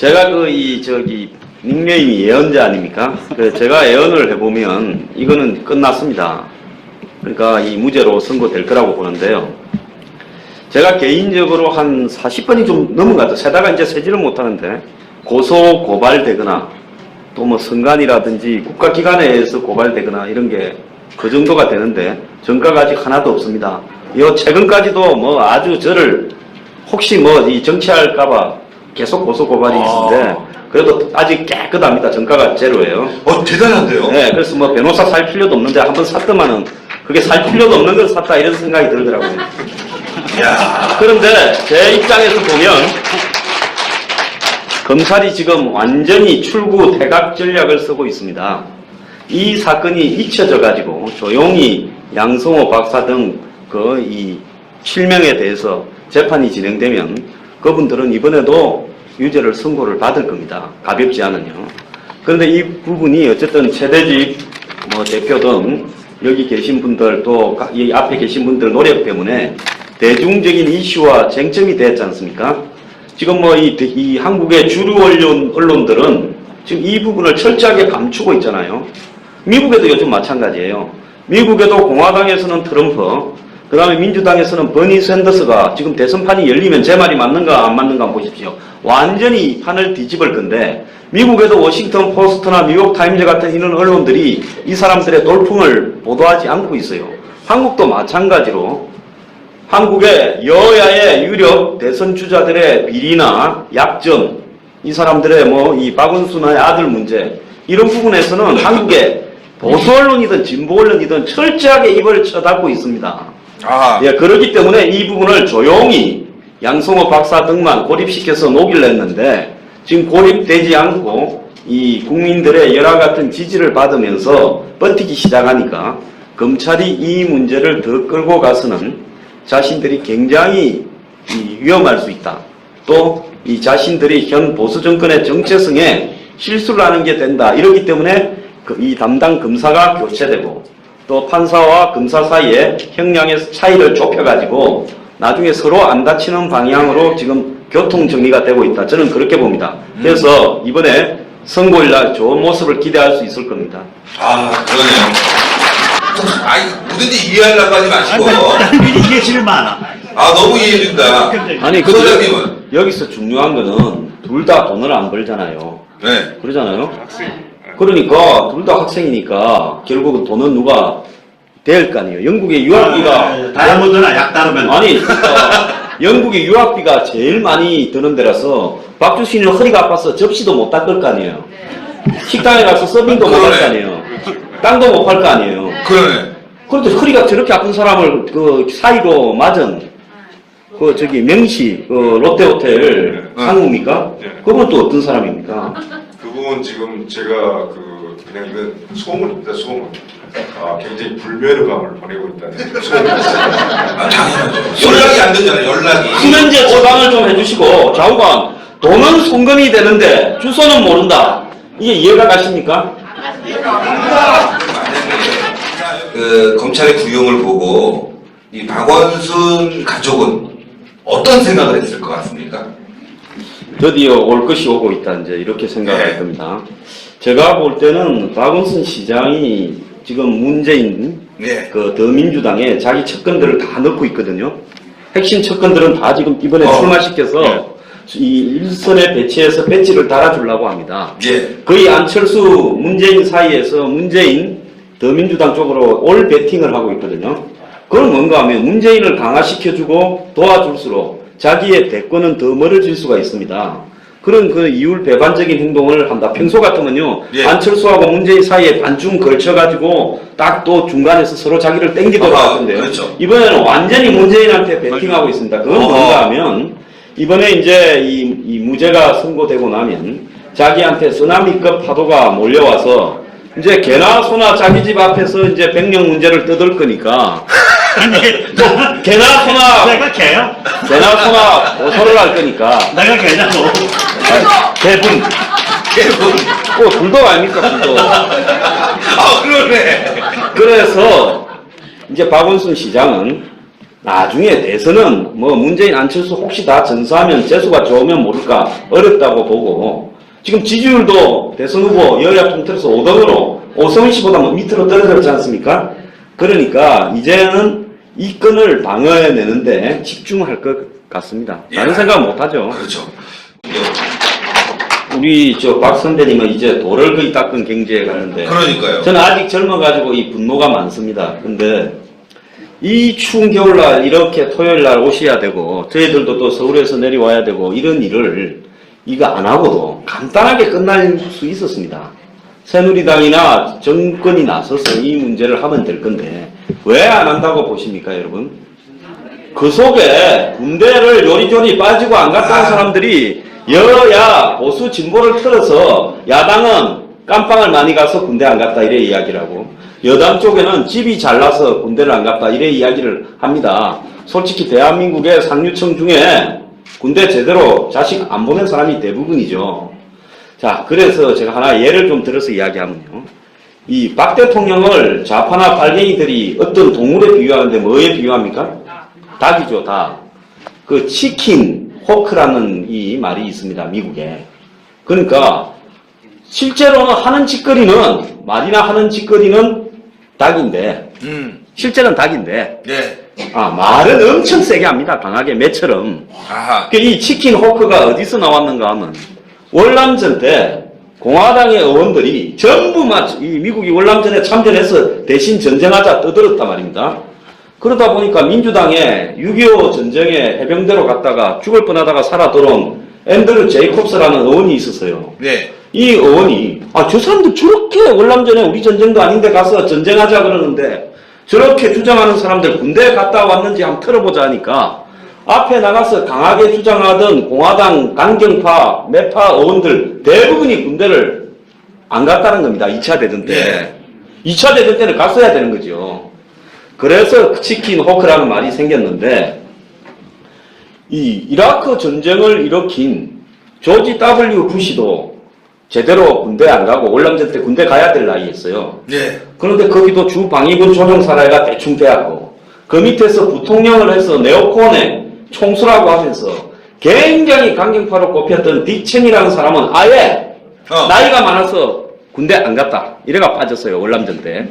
제가 닉네임이 예언자 아닙니까? 제가 예언을 해보면 이거는 끝났습니다. 그러니까 이 무죄로 선고될 거라고 보는데요. 제가 개인적으로 한 40번이 좀 넘은 것 같아요. 세다가 이제 세지를 못하는데 고소 고발되거나 또 뭐 선관위라든지 국가기관에 의해서 고발되거나 이런 게 그 정도가 되는데 전과가 아직 하나도 없습니다. 요 최근까지도 뭐 아주 저를 혹시 뭐 이 정치할까봐 계속 고소 고발이 있는데 그래도 아직 깨끗합니다. 전과가 제로예요. 대단한데요? 네, 그래서 뭐 변호사 살 필요도 없는데 한번 샀더만은 그게 살 필요도 없는 걸 샀다 이런 생각이 들더라고요. 야. 그런데 제 입장에서 보면 검찰이 지금 완전히 출구 태각 전략을 쓰고 있습니다. 이 사건이 잊혀져 가지고 조용히 양성호 박사 등 이 실명에 대해서 재판이 진행되면 그분들은 이번에도 유죄를 선고를 받을 겁니다. 가볍지 않은요. 그런데 이 부분이 어쨌든 최대집 대표 등 여기 계신 분들 또 이 앞에 계신 분들 노력 때문에 대중적인 이슈와 쟁점이 됐지 않습니까? 지금 이 한국의 주류 언론들은 지금 이 부분을 철저하게 감추고 있잖아요. 미국에도 요즘 마찬가지예요. 미국에도 공화당에서는 트럼프, 그 다음에 민주당에서는 버니 샌더스가 지금 대선판이 열리면 제 말이 맞는가 안 맞는가 한번 보십시오. 완전히 판을 뒤집을 건데 미국에도 워싱턴 포스트나 뉴욕 타임즈 같은 이런 언론들이 이 사람들의 돌풍을 보도하지 않고 있어요. 한국도 마찬가지로 한국의 여야의 유력 대선 주자들의 비리나 약점, 이 사람들의 이 박원순의 아들 문제 이런 부분에서는 한국의 보수 언론이든 진보 언론이든 철저하게 입을 쳐닫고 있습니다. 예, 그렇기 때문에 이 부분을 조용히 양성호 박사 등만 고립시켜서 녹이려 했는데 지금 고립되지 않고 이 국민들의 열화 같은 지지를 받으면서 버티기 시작하니까 검찰이 이 문제를 더 끌고 가서는 자신들이 굉장히 위험할 수 있다. 또 이 자신들이 현 보수 정권의 정체성에 실수를 하는 게 된다. 이렇기 때문에 이 담당 검사가 교체되고 또 판사와 검사 사이에 형량의 차이를 좁혀가지고 나중에 서로 안 다치는 방향으로 지금 교통 정리가 되고 있다. 저는 그렇게 봅니다. 그래서 이번에 선고일날 좋은 모습을 기대할 수 있을 겁니다. 그러네요. 뭐든지 이해하려고 하지 마시고. 이해실을 많아. 너무 이해해준다. 아니, 소장님은? 여기서 중요한 거는 둘 다 돈을 안 벌잖아요. 네. 그러잖아요. 그러니까 둘 다 학생이니까 결국은 돈은 누가 될 거 아니에요. 영국의 유학비가 다이아몬드나 약 따르면 영국의 유학비가 제일 많이 드는 데라서 박주신은 허리가 아파서 접시도 못 닦을 거 아니에요. 식당에 가서 서빙도 못 할 거 아니에요. 땅도 못 팔 거 아니에요. 그러네. 그런데 허리가 저렇게 아픈 사람을 사이로 맞은 명시 롯데호텔 상무입니까? 그건 또 어떤 사람입니까? 그분 지금 제가 그냥 이건 소문입니다. 소문. 굉장히 불멸감을 보내고 있다는 소문이 있어요. 당연하죠. 연락이 안 되잖아요. 연락이. 수면제 처방을 좀 해주시고 좌우관 돈은 송금이 되는데 주소는 모른다. 이게 이해가 가십니까? 검찰의 구형을 보고 이 박원순 가족은 어떤 생각을 했을 것 같습니까? 드디어 올 것이 오고 있다 이제 이렇게 생각할 겁니다. 제가 볼 때는 박원순 시장이 지금 문재인 더민주당에 자기 측근들을 다 넣고 있거든요. 핵심 측근들은 다 지금 이번에 출마시켜서 이 일선에 배치해서 배지를 달아주려고 합니다. 거의 안철수 문재인 사이에서 문재인 더민주당 쪽으로 올 배팅을 하고 있거든요. 그건 뭔가 하면 문재인을 강화시켜주고 도와줄수록 자기의 대권은 더 멀어질 수가 있습니다. 그런 이율 배반적인 행동을 한다. 평소 같으면요. 안철수하고 문재인 사이에 반쯤 걸쳐가지고 딱 또 중간에서 서로 자기를 땡기도록 하던데요. 그렇죠. 이번에는 완전히 문재인한테 배팅하고 있습니다. 그건 뭔가 하면 이번에 이제 이 무죄가 선고되고 나면 자기한테 쓰나미급 파도가 몰려와서 이제 개나 소나 자기 집 앞에서 이제 백령 문제를 떠들 거니까 개나 소나 내가 개요? 개나 소나 고소를 할 거니까 내가 개냐고. 개분 불독 아닙니까 불독. 그러네. 그래서 이제 박원순 시장은 나중에 대선은 뭐 문재인 안철수 혹시 다 전수하면 재수가 좋으면 모를까 어렵다고 보고 지금 지지율도 대선 후보 여야 통틀어서 5등으로 오세훈 씨보다 밑으로 떨어졌지 않습니까? 그러니까 이제는 이 건을 방어해내는데 집중할 것 같습니다. 다른 생각 못하죠. 그렇죠. 우리 박 선배님은 이제 돌을 거의 닦은 경지에 갔는데 그러니까요. 저는 아직 젊어가지고 이 분노가 많습니다. 근데 이 추운 겨울날 이렇게 토요일날 오셔야 되고 저희들도 또 서울에서 내려와야 되고 이런 일을 이거 안 하고도 간단하게 끝날 수 있었습니다. 새누리당이나 정권이 나서서 이 문제를 하면 될 건데 왜 안 한다고 보십니까, 여러분? 그 속에 군대를 요리조리 빠지고 안 갔다 온 사람들이 여야 보수 진보를 틀어서 야당은 깜빵을 많이 가서 군대 안 갔다 이래 이야기를 하고 여당 쪽에는 집이 잘나서 군대를 안 갔다 이래 이야기를 합니다. 솔직히 대한민국의 상류층 중에 군대 제대로 자식 안 보낸 사람이 대부분이죠. 자, 그래서 제가 하나 예를 좀 들어서 이야기하면요. 이 박 대통령을 좌파나 빨갱이들이 어떤 동물에 비유하는데 뭐에 비유합니까? 닭이죠, 닭. 그 치킨 호크라는 이 말이 있습니다, 미국에. 그러니까 실제로는 하는 짓거리는 말이나 하는 짓거리는 닭인데 실제는 닭인데 네. 말은 엄청 세게 합니다. 강하게 매처럼. 아하. 이 치킨 호크가 어디서 나왔는가 하면 월남전 때 공화당의 의원들이 전부 이 미국이 월남전에 참전해서 대신 전쟁하자 떠들었단 말입니다. 그러다 보니까 민주당의 6.25 전쟁에 해병대로 갔다가 죽을 뻔하다가 살아 돌아온 앤드류 제이콥스라는 의원이 있었어요. 네. 이 의원이 저 사람들 저렇게 월남전에 우리 전쟁도 아닌데 가서 전쟁하자 그러는데 저렇게 주장하는 사람들 군대에 갔다 왔는지 한번 틀어보자 하니까 앞에 나가서 강하게 주장하던 공화당 강경파 매파 의원들 대부분이 군대를 안 갔다는 겁니다. 2차 대전 때. 네. 2차 대전 때는 갔어야 되는 거죠. 그래서 치킨 호크라는 말이 생겼는데 이 이라크 전쟁을 일으킨 조지 W 부시도 제대로 군대 안 가고 월남전 때 군대 가야 될 나이였어요. 네. 그런데 거기도 주 방위군 조종사라가 대충 돼갖고 그 밑에서 부통령을 해서 네오콘의 총수라고 하면서 굉장히 강경파로 꼽혔던 딕 체니라는 사람은 아예 나이가 많아서 군대 안 갔다. 이래가 빠졌어요. 월남전 때.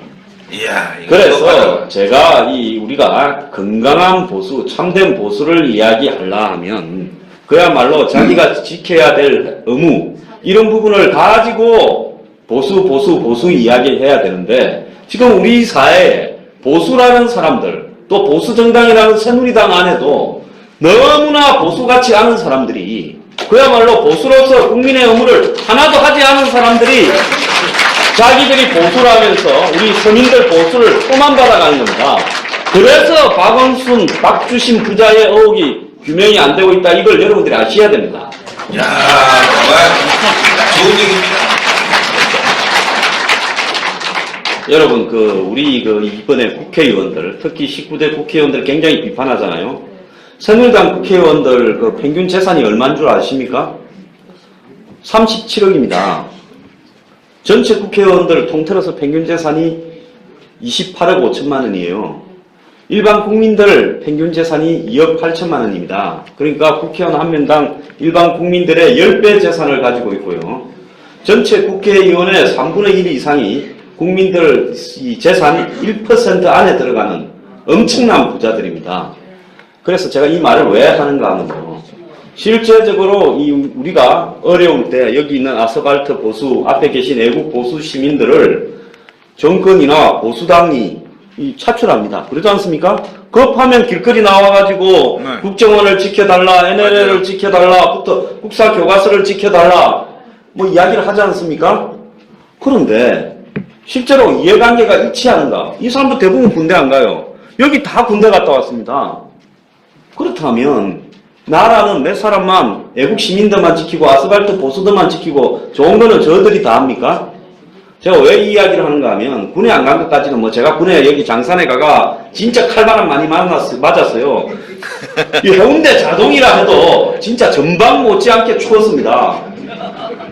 이야. 그래서 제가 우리가 건강한 보수, 참된 보수를 이야기하려 하면 그야말로 자기가 지켜야 될 의무 이런 부분을 가지고 보수 이야기해야 되는데 지금 우리 사회에 보수라는 사람들 또 보수정당이라는 새누리당 안에도 너무나 보수 같지 않은 사람들이 그야말로 보수로서 국민의 의무를 하나도 하지 않은 사람들이 자기들이 보수라면서 우리 서민들 보수를 소만받아가는 겁니다. 그래서 박원순, 박주신 부자의 의혹이 규명이 안 되고 있다. 이걸 여러분들이 아셔야 됩니다. 야, 정말 좋은 얘기입니다. 여러분, 우리 이번에 국회의원들, 특히 19대 국회의원들 굉장히 비판하잖아요. 새누리당 국회의원들 평균 재산이 얼마인 줄 아십니까? 37억입니다. 전체 국회의원들 통틀어서 평균 재산이 28억 5천만 원이에요. 일반 국민들 평균 재산이 2억 8천만 원입니다. 그러니까 국회의원 한 명당 일반 국민들의 10배 재산을 가지고 있고요. 전체 국회의원의 3분의 1 이상이 국민들 재산 1% 안에 들어가는 엄청난 부자들입니다. 그래서 제가 이 말을 왜 하는가 하면요. 실제적으로 우리가 어려울 때 여기 있는 아스팔트 보수, 앞에 계신 애국 보수 시민들을 정권이나 보수당이 차출합니다. 그러지 않습니까? 급하면 길거리 나와가지고 국정원을 지켜달라, NLL을 지켜달라, 국사 교과서를 지켜달라, 이야기를 하지 않습니까? 그런데 실제로 이해관계가 일치하는가? 이 사람도 대부분 군대 안 가요. 여기 다 군대 갔다 왔습니다. 그렇다면 나라는 몇 사람만 애국 시민들만 지키고 아스팔트 보수들만 지키고 좋은 거는 저들이 다 합니까? 제가 왜 이 이야기를 하는가 하면 군에 안 간 것까지는 제가 군에 여기 장산에 가가 진짜 칼바람 많이 맞았어요. 이 해운대 자동이라 해도 진짜 전방 못지않게 추웠습니다.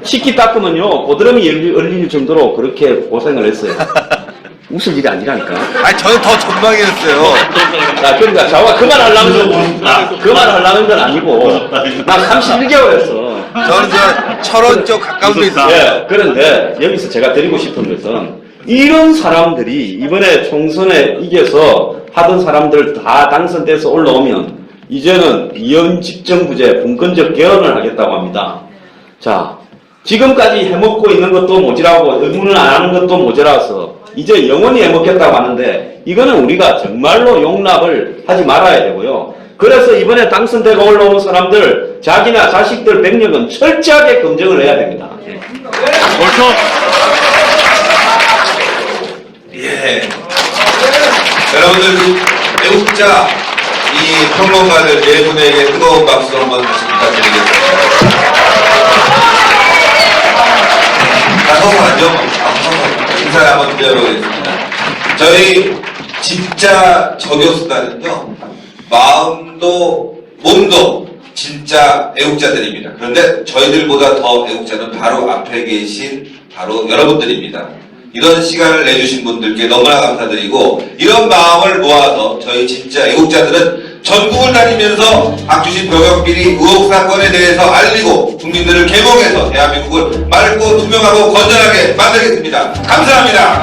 식기 닦으면요 고드름이 열릴 정도로 그렇게 고생을 했어요. 웃을 일이 아니라니까. 아니, 저는 더 전망이었어요. 그러니까 자와 그만하려는 건 아니고 나 31개월 했어. 저는 철원 쪽 가까운 데 있어요. 예, 그런데 여기서 제가 드리고 싶은 것은 이런 사람들이 이번에 총선에 이겨서 하던 사람들 다 당선돼서 올라오면 이제는 이현집정부제 분권적 개헌을 하겠다고 합니다. 자, 지금까지 해먹고 있는 것도 모자라고 의문을 안 하는 것도 모자라서 이제 영원히 해먹겠다고 하는데 이거는 우리가 정말로 용납을 하지 말아야 되고요. 그래서 이번에 당선되고 올라온 사람들 자기나 자식들 백력은 철저하게 검증을 해야 됩니다. 옳죠? 예. 여러분들, 그 애국자, 이 평론가들 네 분에게 뜨거운 박수 한번 다시 부탁드리겠습니다. 서서하죠? 인사 한번 드려보겠습니다. 저희 진짜 저교수단은요, 마음도 몸도 진짜 애국자들입니다. 그런데 저희들보다 더 애국자는 바로 앞에 계신 바로 여러분들입니다. 이런 시간을 내주신 분들께 너무나 감사드리고, 이런 마음을 모아서 저희 진짜 애국자들은 전국을 다니면서 박주신 병역비리 의혹 사건에 대해서 알리고 국민들을 개몽해서 대한민국을 맑고 투명하고 건전하게 만들겠습니다. 감사합니다.